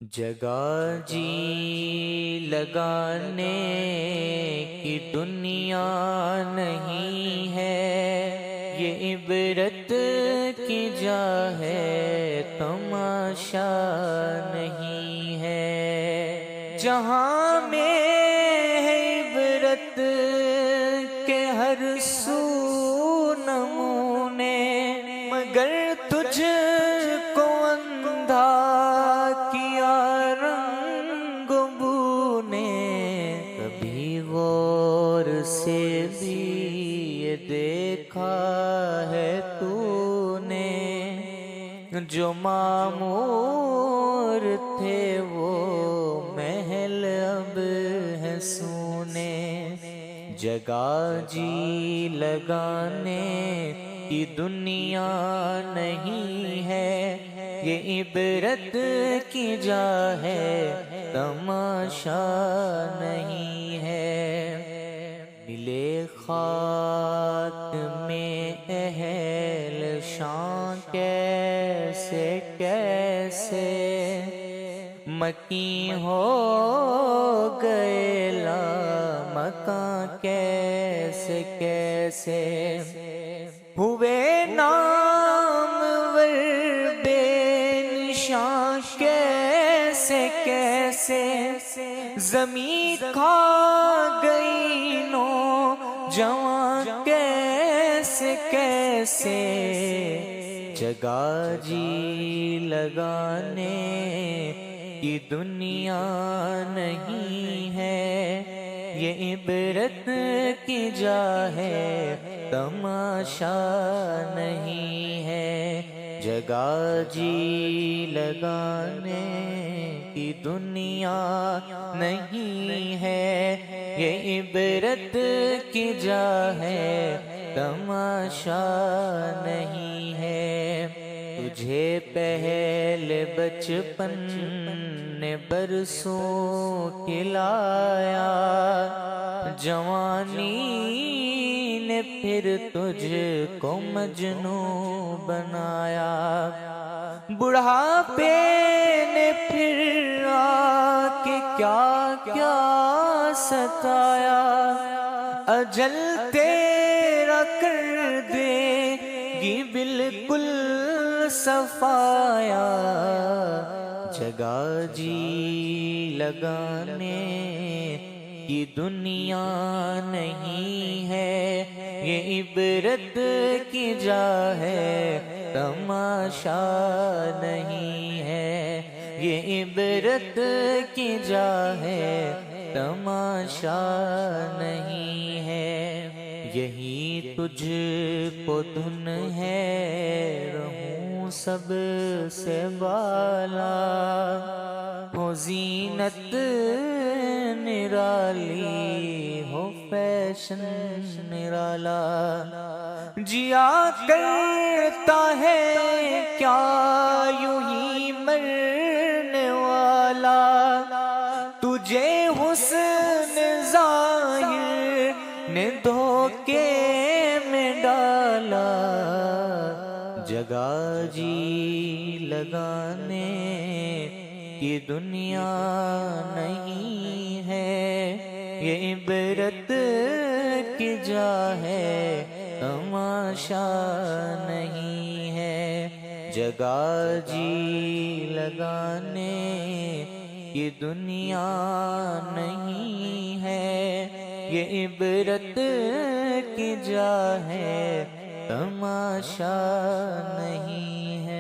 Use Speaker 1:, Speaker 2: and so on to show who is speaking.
Speaker 1: جگہ جی لگانے کی دنیا نہیں ہے، یہ عبرت کی جا ہے، تماشا نہیں ہے۔ جہاں میں ہے عبرت کے ہر سو نمونے، مگر تجھ کو اندھا کیا رنگ بو نے۔ کبھی غور سے بھی یہ دیکھا ہے تو نے، جو معمور تھے وہ محل اب ہے سونے۔ جگہ جی لگانے کی دنیا نہیں ہے، یہ عبرت کی جا ہے، تماشا نہیں ہے۔ ملے خاک میں اہل شان کیسے کیسے، مکیں ہو گئے لامکاں کیسے کیسے، ہوئے نامور بے نشان کیسے کیسے، زمین کھا گئی نوجوان کیسے کیسے۔ جگہ جی لگانے کی دنیا نہیں ہے، یہ عبرت کی جا ہے، تماشا نہیں ہے۔ جگہ جی لگانے کی دنیا نہیں ہے، یہ عبرت کی جا ہے، تماشا نہیں ہے۔ تجھے پہلے بچپن نے برسوں کھلایا، جوانی نے پھر تجھ کو مجنوں بنایا، بڑھاپے نے پھر آ کے کیا کیا ستایا، اجل تیرا کر دے گی بالکل صفایا۔ جگہ جی لگانے کی دنیا نہیں ہے، یہ عبرت کی جا ہے، تماشا نہیں ہے۔ یہ عبرت کی جا ہے، تماشا نہیں ہے۔ یہی تجھ کو دھن ہے، رہوں سب سے بالا، ہو زینت نرالی، ہو فیشن نرالا، جیا کرتا ہے کیا یوں ہی مرنے والا، تجھے حسن ظاہر نے دھوکے میں ڈالا۔ جگہ جی لگانے کی دنیا نہیں ہے، یہ عبرت کی جا ہے، تماشا نہیں ہے۔ جگہ جی لگانے کی دنیا نہیں ہے، یہ عبرت کی جا ہے، تماشا نہیں ہے۔